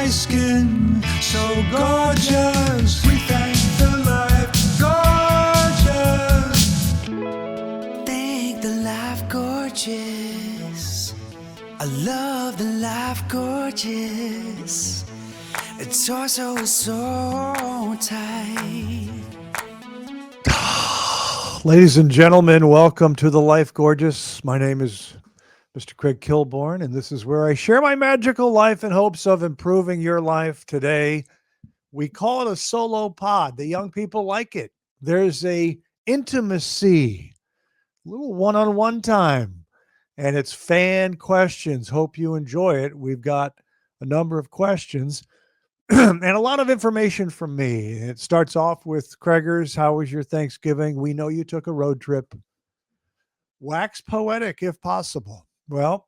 my skin so gorgeous. We thank the life gorgeous. Thank the life gorgeous. I love the life gorgeous. Its torso is so tight. Ladies and gentlemen, welcome to the Life Gorgeous. My name is Mr. Craig Kilborn, and this is where I share my magical life in hopes of improving your life today. We call it a solo pod. The young people like it. There's a intimacy, a little one-on-one time, and it's fan questions. Hope you enjoy it. We've got a number of questions and a lot of information from me. It starts off with Craigers. How was your Thanksgiving? We know you took a road trip. Wax poetic if possible. Well,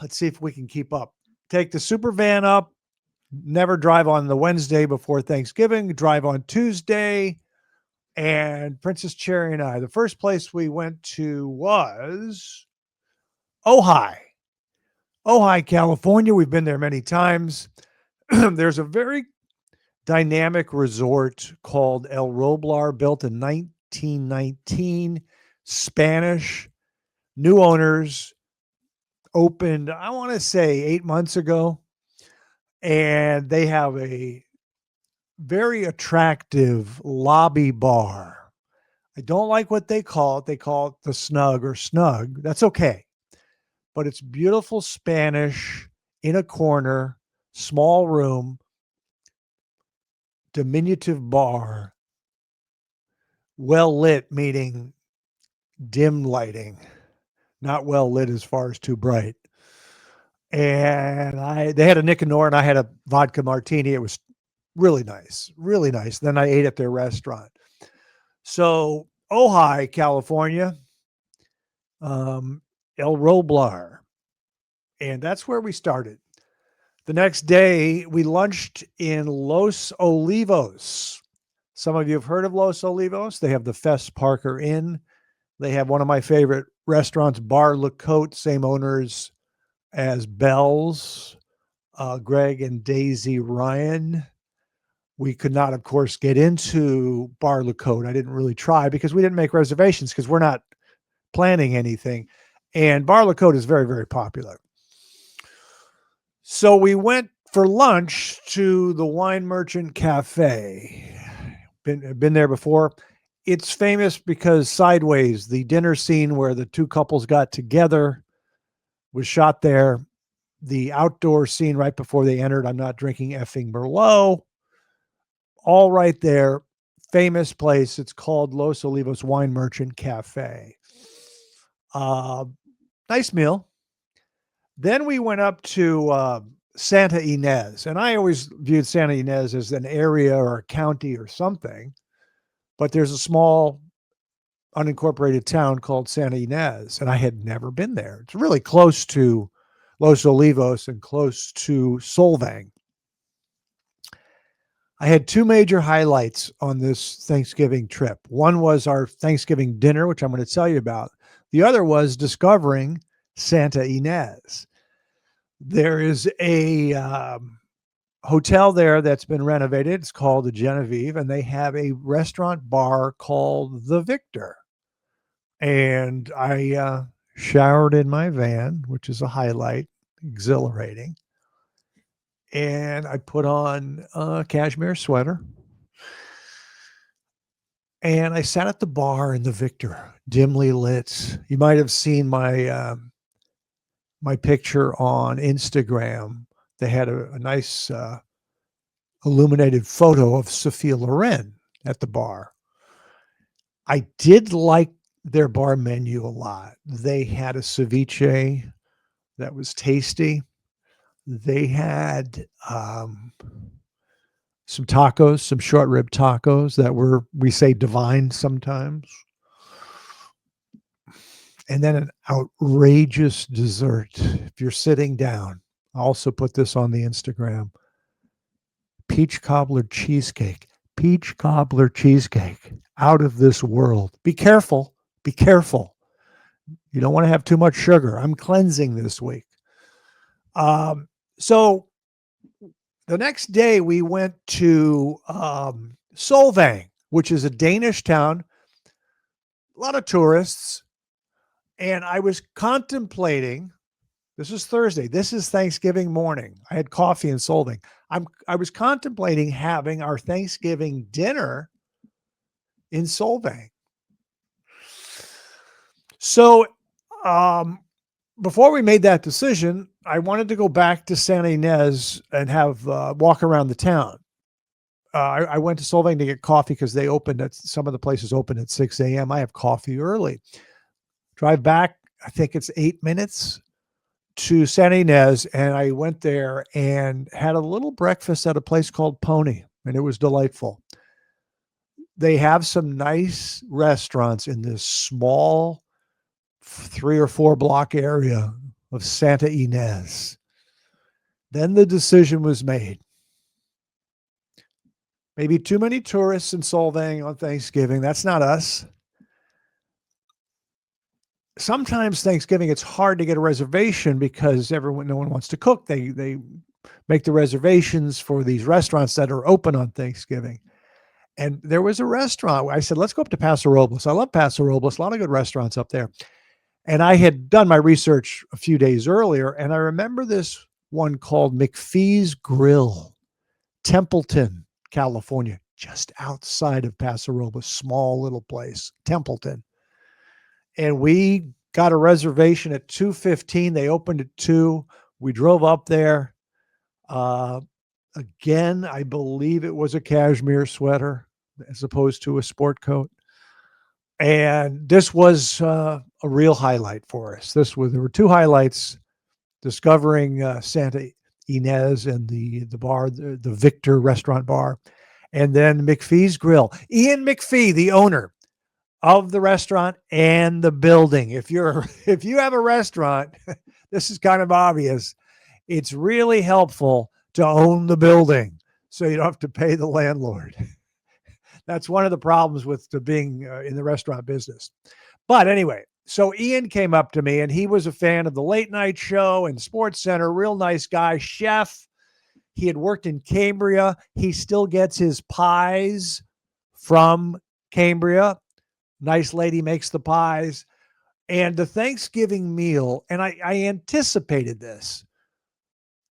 let's see if we can keep up. Take the super van up. Never drive on the Wednesday before Thanksgiving. Drive on Tuesday. And Princess Cherry and I, the first place we went to was Ojai, California. We've been there many times. There's a very dynamic resort called El Roblar, built in 1919, Spanish, new owners, opened, I want to say 8 months ago. And they have a very attractive lobby bar. I don't like what they call it. They call it the Snug or Snug. That's okay. But it's beautiful Spanish in a corner, small room, diminutive bar, well lit, meaning dim lighting, not well lit as far as too bright. And they had a Nick and Nora, and I had a vodka martini. It was really nice, really nice. Then I ate at their restaurant. So Ojai, California, El Roblar. And that's where we started. The next day, we lunched in Los Olivos. Some of you have heard of Los Olivos. They have the Fess Parker Inn. They have one of my favorite restaurants, Bar La Côte, same owners as Bell's, Greg and Daisy Ryan. We could not, of course, get into Bar La Côte. I didn't really try because we didn't make reservations because we're not planning anything. And Bar La Côte is very, very popular. So we went for lunch to the Wine Merchant Cafe. Been there before. It's famous because Sideways, the dinner scene where the two couples got together, was shot there. The outdoor scene right before they entered, I'm not drinking effing Merlot. All right there. Famous place. It's called Los Olivos Wine Merchant Cafe. Nice meal. Then we went up to Santa Ynez, and I always viewed Santa Ynez as an area or a county or something, but there's a small unincorporated town called Santa Ynez, and I had never been there. It's really close to Los Olivos and close to Solvang. I had two major highlights on this Thanksgiving trip. One was our Thanksgiving dinner, which I'm going to tell you about. The other was discovering Santa Ynez. There is a hotel there that's been renovated. It's called the Genevieve, and they have a restaurant bar called the Victor. And I showered in my van, which is a highlight, exhilarating. And I put on a cashmere sweater. And I sat at the bar in the Victor, dimly lit. You might have seen my my picture on Instagram. They had a nice illuminated photo of Sophia Loren at the bar. I did like their bar menu a lot. They had a ceviche that was tasty. They had some tacos, some short rib tacos that were, we say, divine sometimes. And then an outrageous dessert. If you're sitting down, I'll also put this on the Instagram. Peach cobbler cheesecake. Peach cobbler cheesecake. Out of this world. Be careful. Be careful. You don't want to have too much sugar. I'm cleansing this week. So the next day we went to Solvang, which is a Danish town, a lot of tourists. And I was contemplating, this is Thursday, this is Thanksgiving morning. I had coffee in Solvang. I was contemplating having our Thanksgiving dinner in Solvang. So before we made that decision, I wanted to go back to Saint Ynez and have walk around the town. I went to Solvang to get coffee because they opened at some of the places open at 6 a.m. I have coffee early. Drive back, I think it's 8 minutes to Saint Ynez, and I went there and had a little breakfast at a place called Pony, and it was delightful. They have some nice restaurants in this small 3 or 4 block area of Santa Ynez. Then the decision was made. Maybe too many tourists in Solvang on Thanksgiving. That's not us. Sometimes Thanksgiving, it's hard to get a reservation because no one wants to cook. They make the reservations for these restaurants that are open on Thanksgiving. And there was a restaurant where I said, let's go up to Paso Robles. I love Paso Robles, a lot of good restaurants up there. And I had done my research a few days earlier, and I remember this one called McPhee's Grill, Templeton, California, just outside of Paso Robles, small little place, Templeton. And we got a reservation at 2:15. They opened at 2. We drove up there. Again, I believe it was a cashmere sweater as opposed to a sport coat. And this was a real highlight for us. There were 2 highlights: discovering Santa Ynez and the bar, the Victor restaurant bar, and then McPhee's Grill. Ian McPhee, the owner of the restaurant and the building. If you have a restaurant, this is kind of obvious. It's really helpful to own the building so you don't have to pay the landlord. That's one of the problems with being in the restaurant business. But anyway, so Ian came up to me, and he was a fan of the Late Night Show and Sports Center. Real nice guy, chef. He had worked in Cambria. He still gets his pies from Cambria. Nice lady makes the pies. And the Thanksgiving meal, and I anticipated this.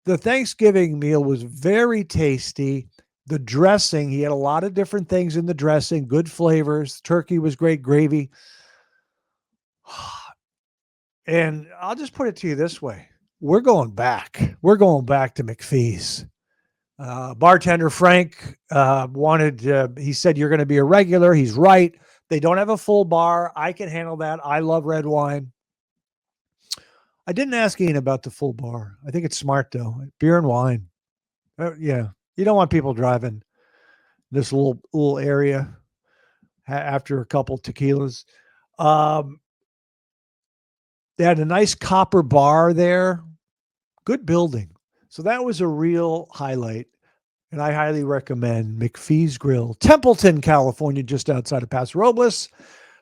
The Thanksgiving meal was very tasty. The dressing, he had a lot of different things in the dressing, good flavors. Turkey was great, gravy. And I'll just put it to you this way. We're going back. We're going back to McPhee's. Bartender Frank he said, you're going to be a regular. He's right. They don't have a full bar. I can handle that. I love red wine. I didn't ask Ian about the full bar. I think it's smart, though. Beer and wine. Yeah. You don't want people driving this little area after a couple tequilas. They had a nice copper bar there. Good building. So that was a real highlight. And I highly recommend McPhee's Grill, Templeton, California, just outside of Paso Robles.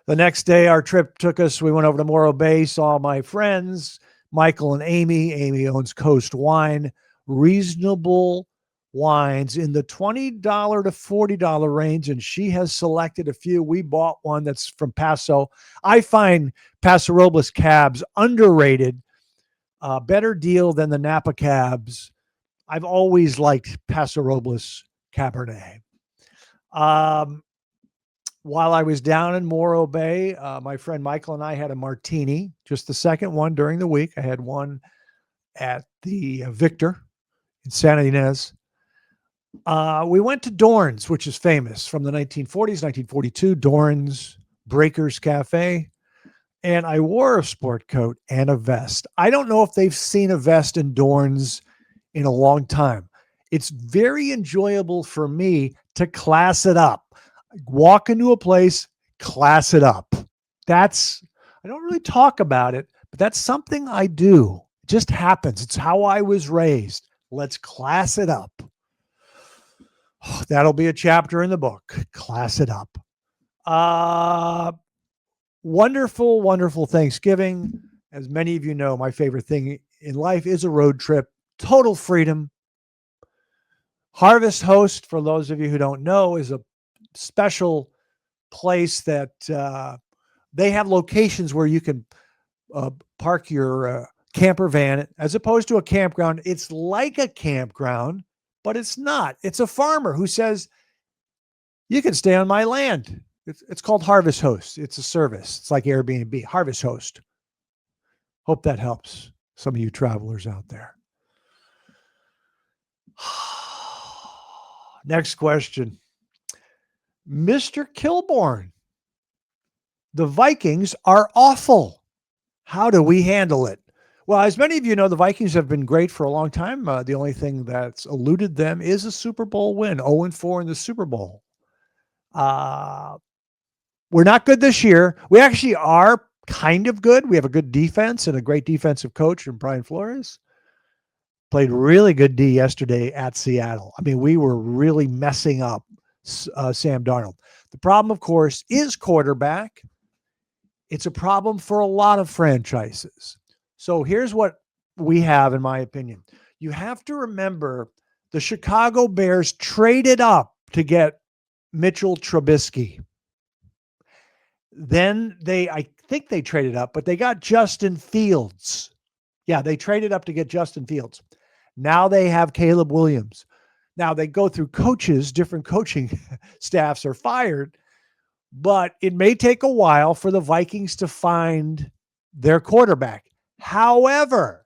The next day, our trip took us, we went over to Morro Bay, saw my friends, Michael and Amy. Amy owns Coast Wine, reasonable wines in the $20 to $40 range, and she has selected a few. We bought one that's from Paso. I find Paso Robles cabs underrated, better deal than the Napa cabs. I've always liked Paso Robles Cabernet. While I was down in Morro Bay, my friend Michael and I had a martini, just the second one during the week. I had one at the Victor in Santa Ynez. We went to Dorn's, which is famous from the 1940s, 1942, Dorn's Breakers Cafe. And I wore a sport coat and a vest. I don't know if they've seen a vest in Dorn's in a long time. It's very enjoyable for me to class it up. Walk into a place, class it up. I don't really talk about it, but that's something I do. It just happens. It's how I was raised. Let's class it up. Oh, that'll be a chapter in the book. Class it up. Wonderful, wonderful Thanksgiving. As many of you know, my favorite thing in life is a road trip total freedom. Harvest Host, for those of you who don't know, is a special place that they have locations where you can park your camper van as opposed to a campground. It's like a campground, but it's not. It's a farmer who says, you can stay on my land. It's called Harvest Host. It's a service. It's like Airbnb, Harvest Host. Hope that helps some of you travelers out there. Next question. Mr. Kilborn, the Vikings are awful. How do we handle it? Well, as many of you know, the Vikings have been great for a long time. The only thing that's eluded them is a Super Bowl win, 0-4 in the Super Bowl. We're not good this year. We actually are kind of good. We have a good defense and a great defensive coach in Brian Flores. Played really good D yesterday at Seattle. I mean, we were really messing up Sam Darnold. The problem, of course, is quarterback. It's a problem for a lot of franchises. So here's what we have, in my opinion. You have to remember the Chicago Bears traded up to get Mitchell Trubisky. Then I think they traded up, but they got Justin Fields. Yeah, they traded up to get Justin Fields. Now they have Caleb Williams. Now they go through coaches, different coaching staffs are fired, but it may take a while for the Vikings to find their quarterback. However,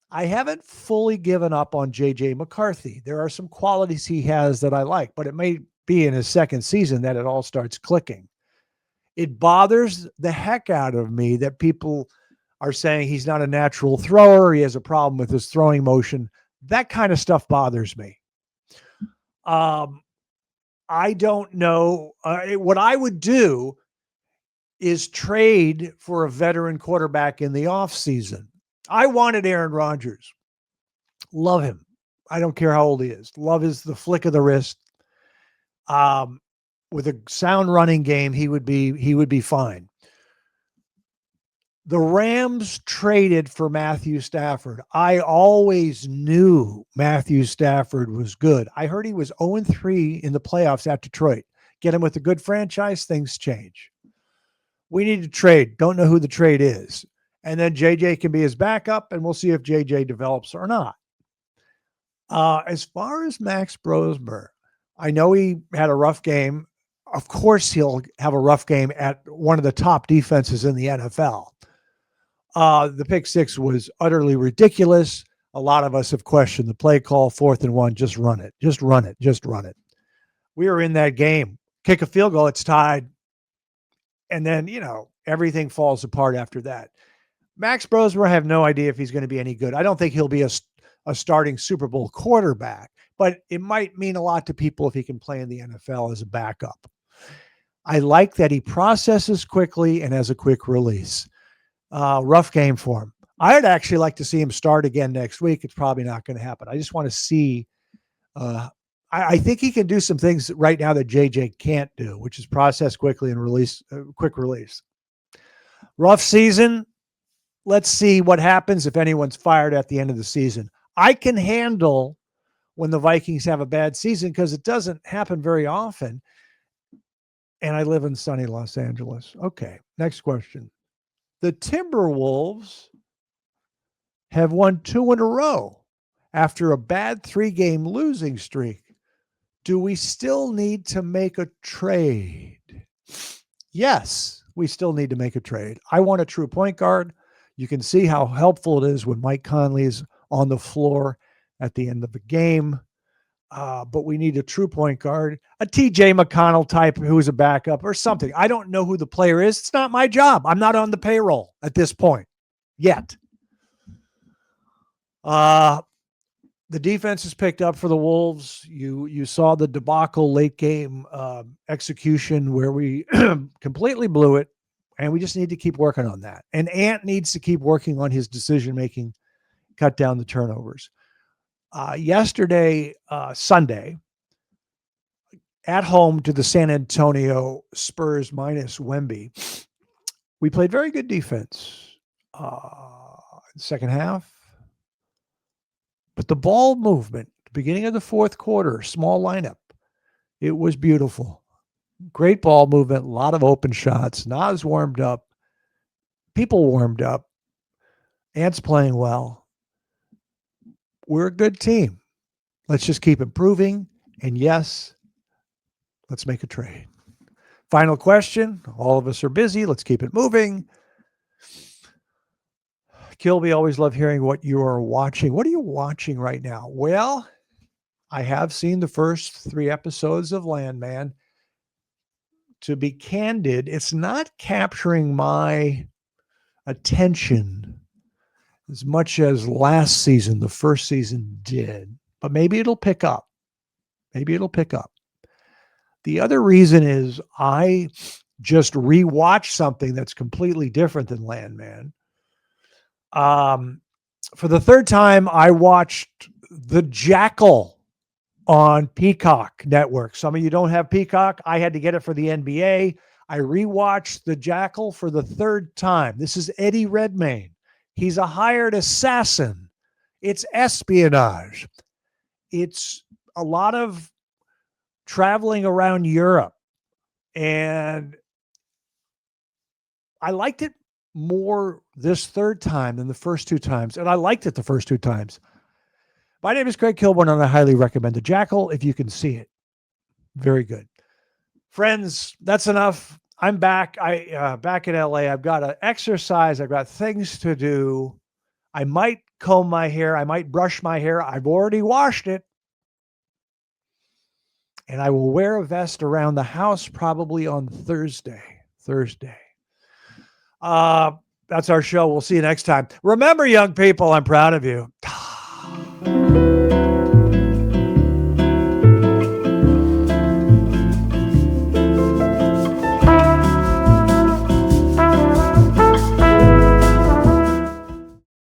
I haven't fully given up on J.J. McCarthy. There are some qualities he has that I like, but it may be in his second season that it all starts clicking. It bothers the heck out of me that people are saying he's not a natural thrower. He has a problem with his throwing motion. That kind of stuff bothers me. I don't know. What I would do is trade for a veteran quarterback in the offseason. I wanted Aaron Rodgers. Love him. I don't care how old he is. Love is the flick of the wrist. With a sound running game, he would be fine. The Rams traded for Matthew Stafford. I always knew Matthew Stafford was good. I heard he was 0-3 in the playoffs at Detroit. Get him with a good franchise, things change. We need to trade. Don't know who the trade is. And then JJ can be his backup, and we'll see if JJ develops or not. As far as Max Brosmer, I know he had a rough game. Of course, he'll have a rough game at one of the top defenses in the NFL. The pick six was utterly ridiculous. A lot of us have questioned the play call, 4th and 1. Just run it. Just run it. Just run it. We were in that game. Kick a field goal, it's tied. And then, everything falls apart after that. Max Brosmer, I have no idea if he's going to be any good. I don't think he'll be a starting Super Bowl quarterback, but it might mean a lot to people if he can play in the NFL as a backup. I like that he processes quickly and has a quick release. Rough game for him. I'd actually like to see him start again next week. It's probably not going to happen. I just want to see. I think he can do some things right now that JJ can't do, which is process quickly and release, quick release. Rough season. Let's see what happens if anyone's fired at the end of the season. I can handle when the Vikings have a bad season because it doesn't happen very often. And I live in sunny Los Angeles. Okay, next question. The Timberwolves have won 2 in a row after a bad 3-game losing streak. Do we still need to make a trade? Yes, we still need to make a trade. I want a true point guard. You can see how helpful it is when Mike Conley is on the floor at the end of the game. But we need a true point guard, a TJ McConnell type who's a backup or something. I don't know who the player is. It's not my job. I'm not on the payroll at this point yet. The defense is picked up for the Wolves. You saw the debacle late game execution where we completely blew it, and we just need to keep working on that. And Ant needs to keep working on his decision-making, cut down the turnovers. Yesterday, Sunday, at home to the San Antonio Spurs minus Wemby, we played very good defense. Second half, But the ball movement, the beginning of the fourth quarter, small lineup, it was beautiful. Great ball movement, a lot of open shots. Nas warmed up. People warmed up. Ant's playing well. We're a good team. Let's just keep improving. And yes, let's make a trade. Final question. All of us are busy. Let's keep it moving. Kilby, always love hearing what you are watching. What are you watching right now? Well, I have seen the first 3 episodes of Landman. To be candid, it's not capturing my attention as much as last season, the first season did. But maybe it'll pick up. Maybe it'll pick up. The other reason is I just rewatched something that's completely different than Landman. For the third time, I watched The Jackal on Peacock Network. Some of you don't have Peacock. I had to get it for the NBA. I rewatched The Jackal for the third time. This is Eddie Redmayne. He's a hired assassin. It's espionage. It's a lot of traveling around Europe. And I liked it more this third time than the first 2 times. And I liked it the first 2 times. My name is Craig Kilborn, and I highly recommend The Jackal if you can see it. Very good. Friends, that's enough. I'm back. Back in LA. I've got to exercise. I've got things to do. I might comb my hair. I might brush my hair. I've already washed it. And I will wear a vest around the house probably on Thursday. That's our show. We'll see you next time. Remember, young people, I'm proud of you.